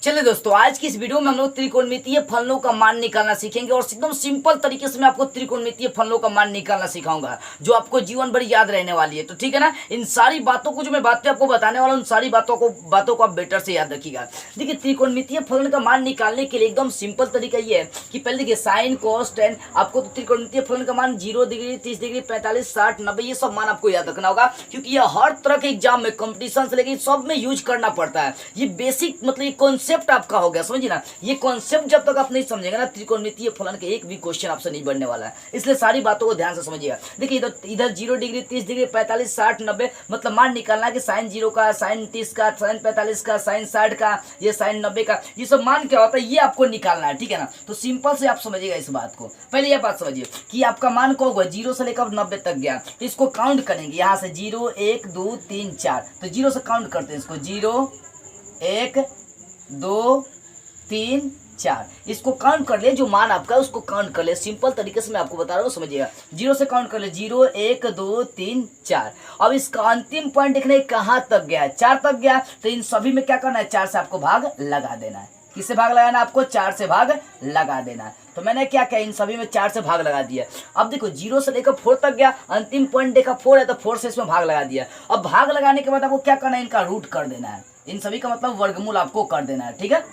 चलिए दोस्तों, आज की इस वीडियो में हम लोग त्रिकोणमितीय फलनों का मान निकालना सीखेंगे और एकदम सिंपल तरीके से मैं आपको त्रिकोणमितीय फलनों का मान निकालना सिखाऊंगा जो आपको जीवन भर याद रहने वाली है। तो ठीक है ना, इन सारी बातों को जो मैं बातें आपको बताने वाला हूँ, उन सारी बातों को आप बेटर से याद रखिएगा। देखिए, त्रिकोणमितीय फलन का मान निकालने के लिए एकदम सिंपल तरीका ये है कि पहले देखिए साइन कॉस टेन, आपको तो त्रिकोणमितीय फलन का मान 0 डिग्री 30 डिग्री 45 60 90 ये सब मान आपको याद रखना होगा, क्योंकि ये हर तरह के एग्जाम में कंपटीशन से लेकर सब में यूज करना पड़ता है। ये बेसिक मतलब ये कॉन्सेप्ट आपका हो गया, समझिए ना। ये कॉन्सेप्ट जब तक आप नहीं समझेंगे ना, त्रिकोणमितीय फलन के एक भी क्वेश्चन आपसे नहीं बनने वाला है। इसलिए सारी बातों को ध्यान से समझिएगा। देखिए इधर 0 डिग्री 30 डिग्री 45 60 90 मतलब मान निकालना है कि साइन 0 का, साइन 30 का, साइन 45 का, साइन 60 का, ये साइन 90 का, ये सब मान क्या होता है ये आपको निकालना है। ठीक है ना, तो सिंपल से आप समझिएगा इस बात को। पहले ये बात समझिए कि आपका मान को होगा 0 से लेकर 90 तक गया, तो इसको काउंट करेंगे यहाँ से 0 1 2 3 4। तो 0 से काउंट करते हैं इसको, 0 1 2 3 4, इसको काउंट कर ले। जो मान आपका उसको काउंट कर ले, सिंपल तरीके से मैं आपको बता रहा हूँ, समझिएगा। 0 से काउंट कर ले, 0 1 2 3 4। अब इसका अंतिम पॉइंट देखने कहाँ तक गया, 4 तक गया। तो इन सभी में क्या करना है, 4 से आपको भाग लगा देना है। किससे भाग लगाना है आपको, 4 से भाग लगा देना है। तो मैंने क्या किया, इन सभी में 4 से भाग लगा दिया। अब देखो 0 से लेकर 4 तक गया, अंतिम पॉइंट देखा 4 है, तो 4 से इसमें भाग लगा दिया। अब भाग लगाने के बाद आपको क्या करना है, इनका रूट कर देना है। इन सभी का मतलब वर्गमूल आपको कर देना है। ठीक है,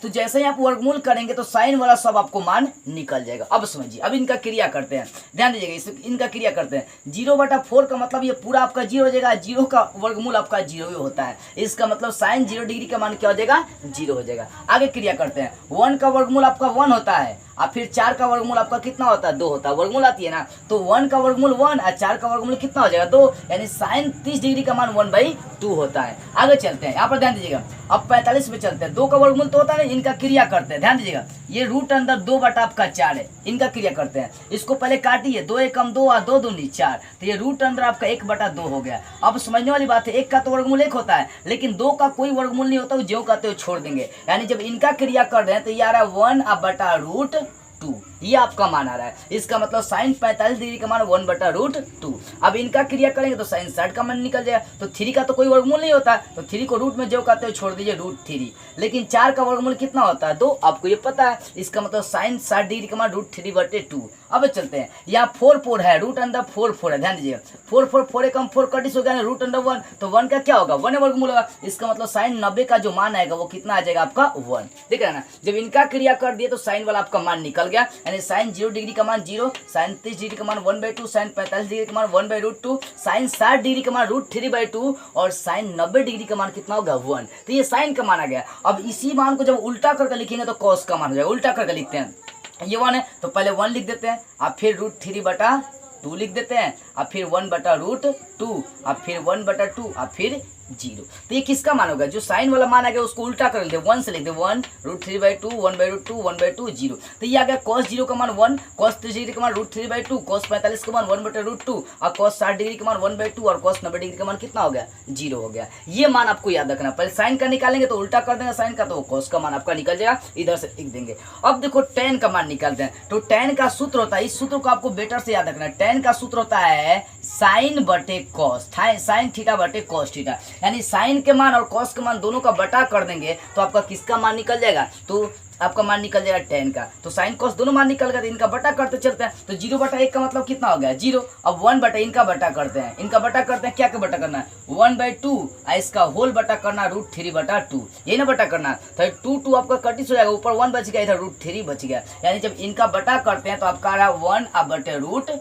तो जैसे ही आप वर्गमूल करेंगे तो साइन वाला सब आपको मान निकल जाएगा। अब समझिए, अब इनका क्रिया करते हैं, ध्यान दीजिएगा। इनका क्रिया करते हैं, 0/4 का मतलब ये पूरा आपका 0 हो जाएगा। 0 का वर्गमूल आपका 0 ही होता है, इसका मतलब साइन 0 डिग्री का मान क्या हो जाएगा, 0 हो जाएगा। आगे क्रिया करते हैं, 1 का वर्गमूल आपका 1 होता है, और फिर 4 का वर्गमूल आपका कितना होता है, 2 होता है। वर्गमूल आती है ना, तो 1 का वर्गमूल 1 और 4 का वर्गमूल कितना हो जाएगा, 2, यानी साइन 30 डिग्री का मान 1/2 होता है। आगे चलते हैं, यहाँ पर ध्यान दीजिएगा। अब 45 में चलते हैं, 2 का वर्गमूल तो होता है, इनका क्रिया करते हैं। ध्यान दीजिएगा, ये रूट अंदर 2/4 है, इनका क्रिया करते हैं। इसको पहले काटिए, 2 एकम 2 और 2 दूनी 4, तो ये रूट अंदर आपका 1/2 हो गया। अब समझने वाली बात है, 1 का तो वर्गमूल 1 होता है, लेकिन 2 का कोई वर्गमूल नहीं होता, जो कहते हो छोड़ देंगे। यानी जब इनका क्रिया कर रहे हैं तो ये आ रहा है 1/√2, ये आपका मान आ रहा है। इसका मतलब साइन 45 डिग्री का मान 1/√2। अब इनका क्रिया करेंगे तो साइन 60 का मान निकल जाएगा। तो 3 का तो कोई वर्गमूल नहीं होता, तो 3 को रूट में जो कहते हो छोड़ दीजिए, √3। लेकिन 4 का वर्गमूल कितना होता है, 2, आपको ये पता है। इसका मतलब साइन 60 डिग्री का मान √3/2। अब चलते हैं, यहाँ 4 है, रूट अंदर 4 है, ध्यान दीजिए। 4 एकम 4 कटिस हो गया, रूट अंदर 1, तो 1 का क्या होगा, 1 वर्गमूल होगा। इसका मतलब साइन 90 का जो मान आएगा वो कितना आ जाएगा आपका, 1। देख रहे हैं ना, जब इनका क्रिया कर दिए तो साइन वाला आपका मान निकल गया, यानी साइन 0 डिग्री का मान 0, साइन 30 डिग्री का मान 1/2, साइन 45 डिग्री का मान 1/√2, साइन 60 डिग्री का मान √3/2 और साइन 90 डिग्री का मान कितना होगा, 1। तो ये साइन का मान आ गया। अब इसी मान को जब उल्टा करके लिखेंगे तो कॉस का मान हो जाएगा। उल्टा करके लिखते हैं, ये 1 है तो पहले 1 लिख देते हैं, और फिर √3/2 लिख देते हैं, और फिर 1/√2, और फिर 1/2, और फिर 0। तो ये किसका मान होगा, जो साइन वाला मान आ गया उसको उल्टा कर लेते, 1 से लिखते, 1 √3/2 1/2 1/2 0। तो ये आ गया cos 0 का मान 1, cos 30 डिग्री का मान √3/2, cos 45 का मान 1/√2, और cos 60 डिग्री का मान 1/2, और cos 90 डिग्री का मान कितना हो गया, 0 हो गया। ये मान आपको याद रखना। पहले साइन का निकालेंगे तो उल्टा कर देंगे साइन का, तो cos का मान आपका निकल जाएगा, इधर से लिख देंगे। अब देखो tan का मान निकालते हैं, तो tan का सूत्र होता है, इस सूत्र को आपको बेटर से याद रखना है। tan का सूत्र होता है साइन बटे कॉस, साइन थीटा बटे कॉस थीटा, यानी साइन के मान और कॉस के मान दोनों का बटा कर देंगे तो आपका किसका मान निकल जाएगा, तो आपका मान निकल जाएगा tan का। तो साइन कॉस दोनों मान निकल गए, इनका बटा करते चलते हैं। तो 0/1 का मतलब कितना हो गया, 0। अब 1/, इनका बटा करते हैं, इनका बटा करते हैं, क्या का बटा करना है, 1/2, और इसका होल बटा करना √3/2, यही ना बटा करना। तो 2 आपका कटिस हो जाएगा, ऊपर 1 बच गया, इधर √3 बच गया। यानी जब इनका बटा करते हैं तो आपका आ रहा है 1/√3,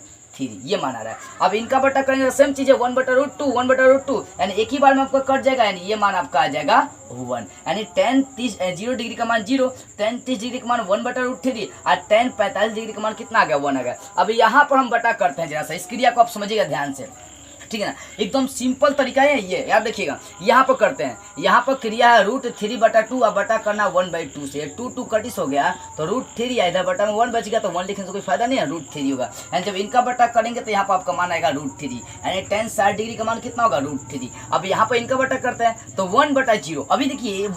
ये मान आ रहा है। अब इनका बटा करेंगे सेम चीज है, 1/√2 1/√2, यानी एक ही बार में आपका कट जाएगा, यानी ये मान आपका आ जाएगा 1। यानी tan 0 डिग्री का मान 0, tan 30 डिग्री का मान 1/√3, और tan 45 डिग्री का मान कितना आ गया, 1 आ गया। अब यहाँ पर हम बटा करते हैं, जरा सा इस क्रिया को आप समझिएगा ध्यान से, ठीक है ना। एकदम सिंपल तरीका है ये, याद देखिएगा। यहाँ पर करते हैं, यहाँ पर क्रिया है √3/2 और बटा करना 1/2 से, 2 कटिस हो गया तो √3, या इधर बटा में 1 बच गया तो 1 लिखने से कोई फायदा नहीं है, √3 होगा। यानी जब इनका बटा करेंगे तो यहाँ पर आपका मान आएगा √3, यानी tan 60 डिग्री का मान कितना होगा, √3। अब यहाँ पर इनका बटा करते हैं तो 1/0। अभी देखिए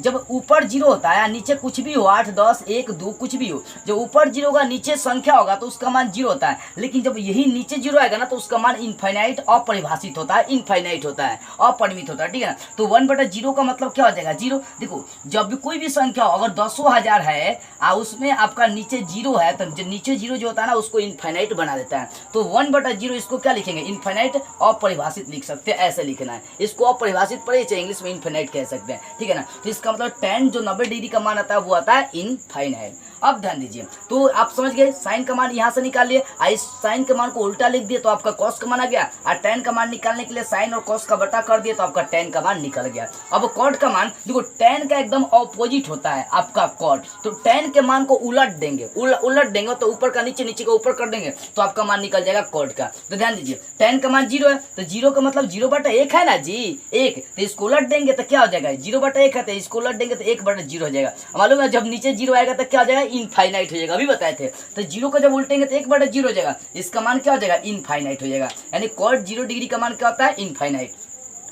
जब ऊपर 0 होता है, नीचे कुछ भी हो, 8 10 1 2 कुछ भी हो, जब ऊपर 0 होगा नीचे संख्या होगा तो उसका मान 0 होता है। लेकिन जब यही नीचे 0 आएगा ना तो उसका मान इनफाइनाइट अपरिभाषित होता है, इनफाइनाइट होता है, अपरिमित होता है, ठीक है ना। तो 1/0 का मतलब क्या हो जाएगा, जीरो। देखो जब भी कोई भी संख्या हो, अगर 10,000 है उसमें आपका नीचे जीरो है, तो जो नीचे जीरो जो होता है ना उसको इनफाइनाइट बना देता है। तो 1/0 इसको क्या लिखेंगे, इनफाइनाइट अपरिभाषित लिख सकते हैं, ऐसे लिखना है इसको। अपरिभाषित पढ़े चाहे इंग्लिश में इनफाइनाइट कह सकते हैं, ठीक है ना। तो इसका मतलब tan जो 90 डिग्री का मान आता है वो आता है इनफाइनाइट। अब ध्यान दीजिए, तो आप समझ गए साइन का मान यहाँ से निकाल लिए, इस साइन के मान को उल्टा लिख दिए तो आपका कॉस का मान आ गया, और tan का मान निकालने के लिए साइन और कॉस का बटा कर दिए तो आपका tan का मान निकल गया। अब कॉट का मान देखो, tan का एकदम ऑपोजिट होता है आपका कॉट, तो tan के मान को उलट देंगे, उलट देंगे तो ऊपर का नीचे, नीचे का ऊपर कर देंगे तो आपका मान निकल जाएगा कॉट का। तो ध्यान दीजिए tan का मान 0 है, तो 0 का मतलब 0/1 है ना जी, 1, तो इसको उलट देंगे तो क्या हो जाएगा, 0/1 है तो इसको उलट देंगे तो 1/0 हो जाएगा। मालूम है जब नीचे 0 आएगा तो क्या हो जाएगा, इनफाइनाइट हो जाएगा, अभी बताए थे। तो 0 को जब उल्टेंगे तो 1/0 हो जाएगा, इसका मान क्या हो जाएगा, इनफाइनाइट हो जाएगा। यानी कॉट 0 डिग्री का मान क्या होता है, इनफाइनाइट।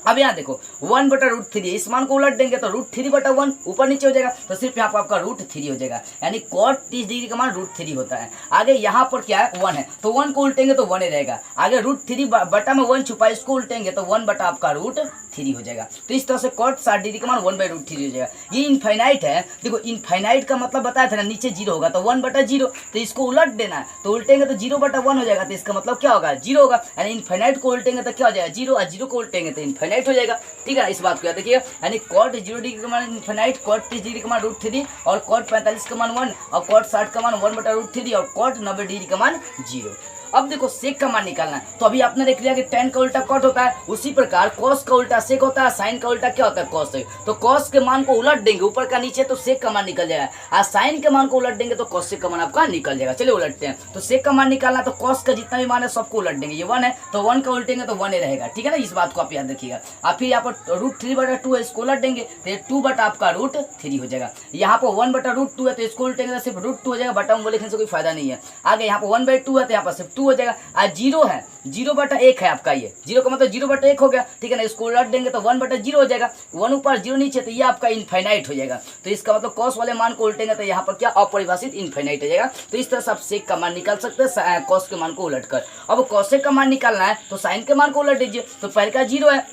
अब यहाँ देखो 1/√3, इस मान को उलट देंगे तो √3/1 ऊपर नीचे हो जाएगा, तो सिर्फ यहाँ पर आपका √3 हो जाएगा, यानी cot 30 डिग्री का मान √3 होता है। आगे यहाँ पर क्या है, 1 है, तो 1 को उल्टेंगे तो 1 ही रहेगा, आगे √3 बटा में 1 छुपा, इसको उल्टेंगे तो 1 बटा आपका √3 हो जाएगा। तो इस तरह से cot 60 डिग्री का मान 1/√3 हो जाएगा। ये इनफाइनाइट है। देखो इनफाइनाइट का मतलब बताया था ना, नीचे 0 होगा तो 1/0, तो इसको उलट देना है, तो उल्टेंगे तो 0/1 हो जाएगा, तो इसका मतलब क्या होगा, 0 होगा। यानी इनफाइनाइट को उल्टेंगे तो क्या हो जाएगा, 0, और 0 को उल्टेंगे तो इनफाइनाइट हो जाएगा, ठीक है। इस बात को याद रखिएगा, यानी cot 0 डिग्री का मान इनफाइनाइट, cot 30 डिग्री का मान √3, और cot 45 का मान 1, और cot 60 का मान 1/√3, और cot 90 डिग्री का मान 0। अब देखो सेक का मान निकालना है, तो अभी आपने देख लिया कि tan का उल्टा cot होता है, उसी प्रकार cos का उल्टा sec होता है, sin का उल्टा क्या होता है, cos। तो cos के मान को उलट देंगे ऊपर का नीचे तो sec का मान निकल जाएगा, और sin के मान को उलट देंगे तो cos का मान आपका निकल जाएगा। चलिए उलटते हैं, तो sec का मान निकालना, तो cos का जितना भी मान है सबको उलट देंगे, ये 1 है तो 1 का उल्टेंगे तो 1 ही रहेगा, ठीक है ना। इस बात को आप याद रखिएगा। आप फिर यहाँ पर √3/2 है, इसको उलट देंगे तो ये 2 बटा आपका √3 हो जाएगा। यहाँ पर 1/√2 है तो इसको उल्टेंगे तो सिर्फ √2 हो जाएगा, बटा में लिखने से कोई फायदा नहीं है। आगे यहाँ पर 1/2 है तो यहाँ पर सिर्फ 2 हो जाएगा, और 0 है, 0/1 है आपका, ये 0 का मतलब 0/1 हो गया, ठीक है ना। इसको उलट देंगे तो 1/0 हो जाएगा, 1 ऊपर 0 नीचे, तो ये आपका इनफाइनाइट हो जाएगा। तो इसका मतलब कॉस वाले मान को उल्टेंगे तो यहाँ पर क्या, अपरिभाषित इनफाइनाइट हो जाएगा। तो इस तरह से आप सेक का मान निकाल सकते हैं कॉस के मान को उलट कर। अब कॉसेक का मान निकालना है तो साइन के मान को उलट दीजिए, तो पहले का 0 है,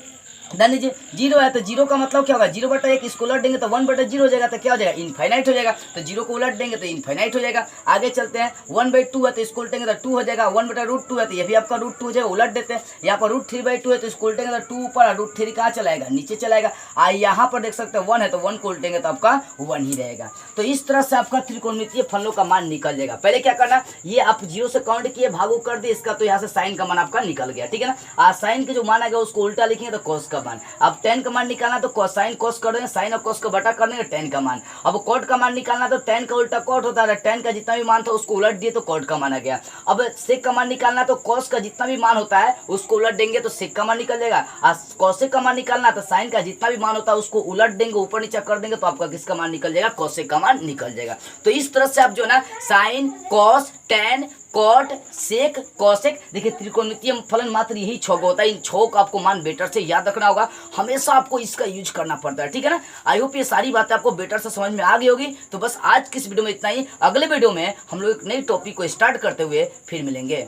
ध्यान दीजिए 0 है तो 0 का मतलब क्या होगा, 0/1, इसको उलट देंगे तो 1/0 हो जाएगा, तो क्या हो जाएगा, इनफाइनाइट हो जाएगा। तो 0 को उलट देंगे तो इनफाइनाइट हो जाएगा। आगे चलते हैं, 1/2 है तो इसको उल्टेंगे तो 2 हो जाएगा, 1/√2 है तो ये भी आपका √2 हो जाएगा, उलट देते हैं। यहाँ पर √3/2 है तो इसको उल्टेंगे तो 2 ऊपर, √3 कहाँ चलाएगा, नीचे चलाएगा। यहाँ पर देख सकते हैं 1 है तो 1 को उल्टेंगे तो आपका 1 ही रहेगा। तो इस तरह से आपका त्रिकोणमितीय फलनों का मान निकल जाएगा। पहले क्या करना, ये आप 0 से काउंट किए, भागो कर दिए इसका, तो यहाँ से साइन का मान आपका निकल गया, ठीक है ना। साइन के जो मान आएगा उसको उल्टा लिखेंगे तो कॉस का मान। अब tan का मान निकालना तो कोसाइन cos कर देंगे, साइन और cos का बटा कर देंगे tan का मान। अब cot का मान निकालना तो tan का उल्टा cot होता है, tan का जितना भी मान था उसको उलट दिए तो cot का मान आ गया। अब sec का मान निकालना तो cos का जितना भी मान होता है उसको उलट देंगे तो sec का मान निकल जाएगा। और cosec का मान निकालना तो साइन का जितना भी मान होता है उसको उलट देंगे, ऊपर नीचे कर देंगे तो आपका किसका मान निकल जाएगा, cosec का मान निकल जाएगा। तो इस तरह से आप जो ना sine cos tan cot sec cosec, देखिए त्रिकोणमितीय फलन मात्र यही 6 का होता है। इन 6 का आपको मान बेटर से याद रखना होगा, हमेशा आपको इसका यूज करना पड़ता है, ठीक है ना। आई होप ये सारी बातें आपको बेटर से समझ में आ गई होगी। तो बस आज की इस वीडियो में इतना ही, अगले वीडियो में हम लोग एक नई टॉपिक को स्टार्ट करते हुए फिर मिलेंगे।